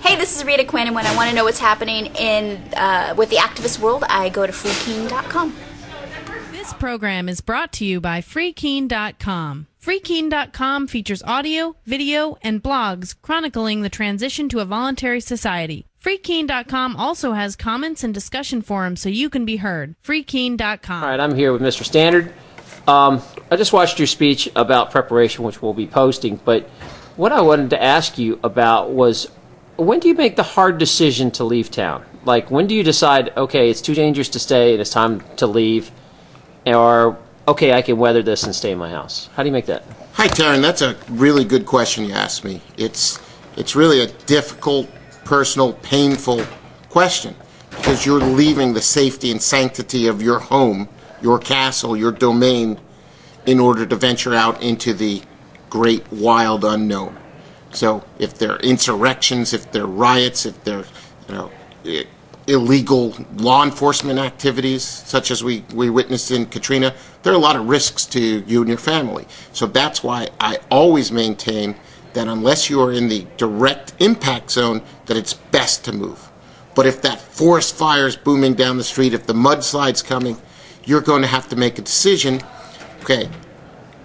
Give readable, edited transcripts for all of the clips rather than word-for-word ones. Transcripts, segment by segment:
Hey, this is Rita Quinn, and when I want to know what's happening with the activist world, I go to freekeen.com. This program is brought to you by freekeen.com. Freekeen.com features audio, video, and blogs chronicling the transition to a voluntary society. Freekeen.com also has comments and discussion forums so you can be heard. Freekeen.com. All right, I'm here with Mr. Standard. I just watched your speech about preparation, which we'll be posting, but what I wanted to ask you about was, when do you make the hard decision to leave town? Like, when do you decide, okay, it's too dangerous to stay and it's time to leave, or, okay, I can weather this and stay in my house? How do you make that? Hi, Taryn. That's a really good question you asked me. It's really a difficult, personal, painful question, because you're leaving the safety and sanctity of your home, your castle, your domain, in order to venture out into the great wild unknown. So if there are insurrections, if there are riots, if there are illegal law enforcement activities, such as we witnessed in Katrina, there are a lot of risks to you and your family. So that's why I always maintain that unless you are in the direct impact zone, that it's best to move. But if that forest fire is booming down the street, if the mudslide's coming, you're going to have to make a decision. Okay,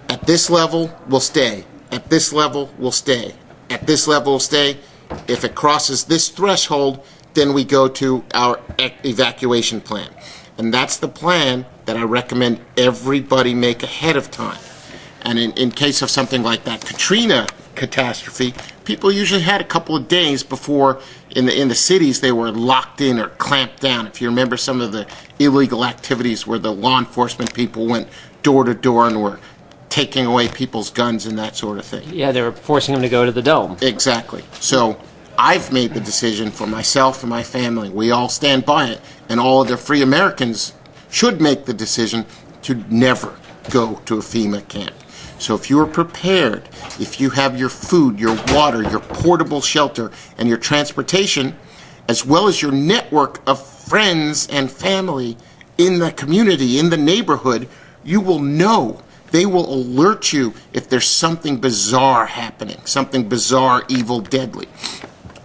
at this level, we'll stay. At this level, we'll stay. At this level, we'll stay. If it crosses this threshold, then we go to our evacuation plan. And that's the plan that I recommend everybody make ahead of time. And in case of something like that Katrina catastrophe, people usually had a couple of days before in the cities they were locked in or clamped down. If you remember some of the illegal activities where the law enforcement people went door to door and were taking away people's guns and that sort of thing. Yeah, they were forcing them to go to the dome. Exactly. So I've made the decision for myself and my family. We all stand by it, and all other free Americans should make the decision to never go to a FEMA camp. So if you are prepared, if you have your food, your water, your portable shelter, and your transportation, as well as your network of friends and family in the community, in the neighborhood, you will know. They will alert you if there's something bizarre happening, something bizarre, evil, deadly.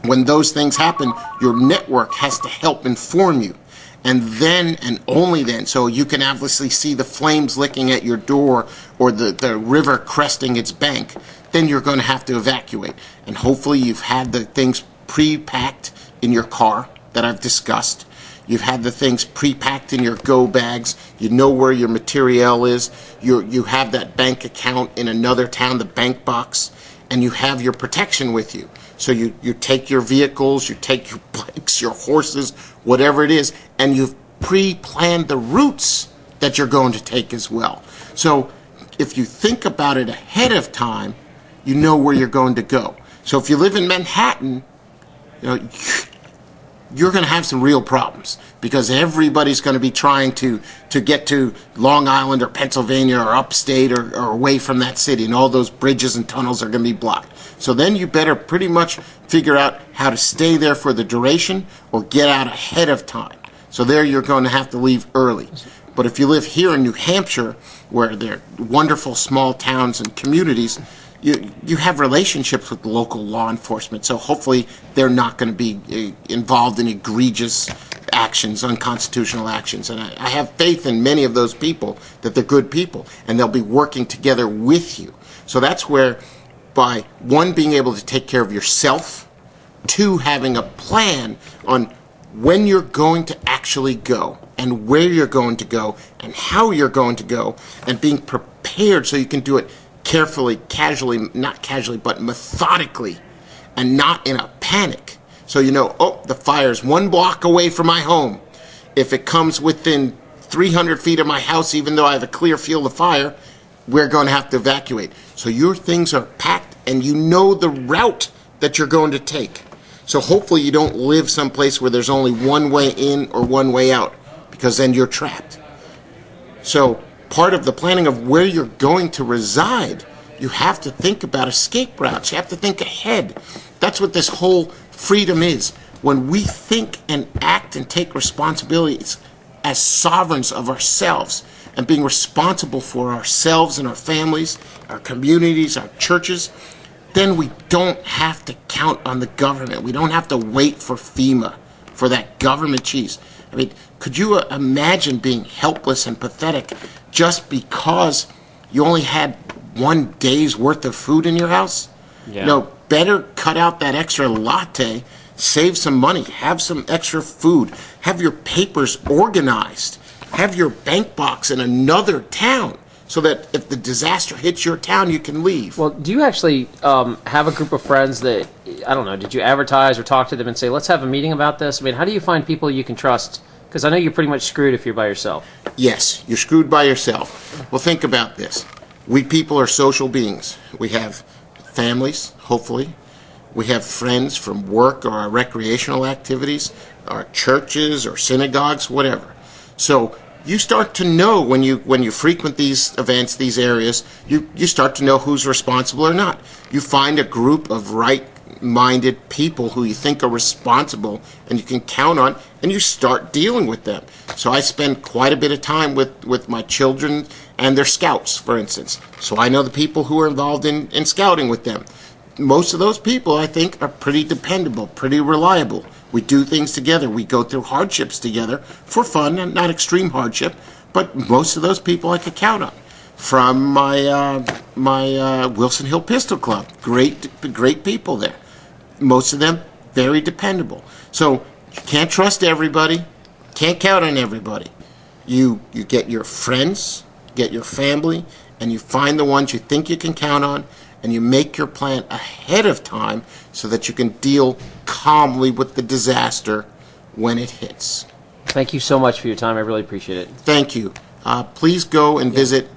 When those things happen, your network has to help inform you. And then, and only then, so you can obviously see the flames licking at your door or the river cresting its bank, then you're going to have to evacuate. And hopefully you've had the things pre-packed in your car that I've discussed. You've had the things pre-packed in your go bags. You know where your materiel is. You have that bank account in another town, the bank box, and you have your protection with you. So you take your vehicles, you take your bikes, your horses, whatever it is, and you've pre-planned the routes that you're going to take as well. So if you think about it ahead of time, you know where you're going to go. So if you live in Manhattan, you're going to have some real problems, because everybody's going to be trying to get to Long Island or Pennsylvania or upstate or away from that city, and all those bridges and tunnels are going to be blocked. So then you better pretty much figure out how to stay there for the duration or get out ahead of time. So there you're going to have to leave early. But if you live here in New Hampshire, where there are wonderful small towns and communities, you have relationships with local law enforcement, so hopefully they're not going to be involved in egregious actions, unconstitutional actions. And I have faith in many of those people, that they're good people, and they'll be working together with you. So that's where, by one, being able to take care of yourself, two, having a plan on when you're going to actually go and where you're going to go and how you're going to go, and being prepared so you can do it carefully, casually, not casually, but methodically, and not in a panic. So you know, oh, the fire's 1 block away from my home. If it comes within 300 feet of my house, even though I have a clear field of fire, we're going to have to evacuate. So your things are packed, and you know the route that you're going to take. So hopefully you don't live someplace where there's only one way in or one way out, because then you're trapped. So part of the planning of where you're going to reside, you have to think about escape routes. You have to think ahead. That's what this whole freedom is. When we think and act and take responsibilities as sovereigns of ourselves, and being responsible for ourselves and our families, our communities, our churches, then we don't have to count on the government. We don't have to wait for FEMA, for that government cheese. I mean, could you imagine being helpless and pathetic just because you only had one day's worth of food in your house? Yeah. No, better cut out that extra latte, save some money, have some extra food, have your papers organized, have your bank box in another town so that if the disaster hits your town, you can leave. Well, do you actually have a group of friends that, I don't know, did you advertise or talk to them and say, let's have a meeting about this? I mean, how do you find people you can trust? Because I know you're pretty much screwed if you're by yourself. Yes, you're screwed by yourself. Well, think about this. We people are social beings. We have families, hopefully. We have friends from work or our recreational activities, our churches or synagogues, whatever. So you start to know when you frequent these events, these areas, you start to know who's responsible or not. You find a group of right-minded people who you think are responsible and you can count on, and you start dealing with them. So I spend quite a bit of time with my children and their scouts, for instance. So I know the people who are involved in scouting with them. Most of those people, I think, are pretty dependable, pretty reliable. We do things together. We go through hardships together for fun, and not extreme hardship, but most of those people I could count on. From my Wilson Hill Pistol Club, great people there. Most of them very dependable. So you can't trust everybody, can't count on everybody. You get your friends, get your family, and you find the ones you think you can count on, and you make your plan ahead of time so that you can deal calmly with the disaster when it hits. Thank you so much for your time. I really appreciate it. Thank you. Please go and visit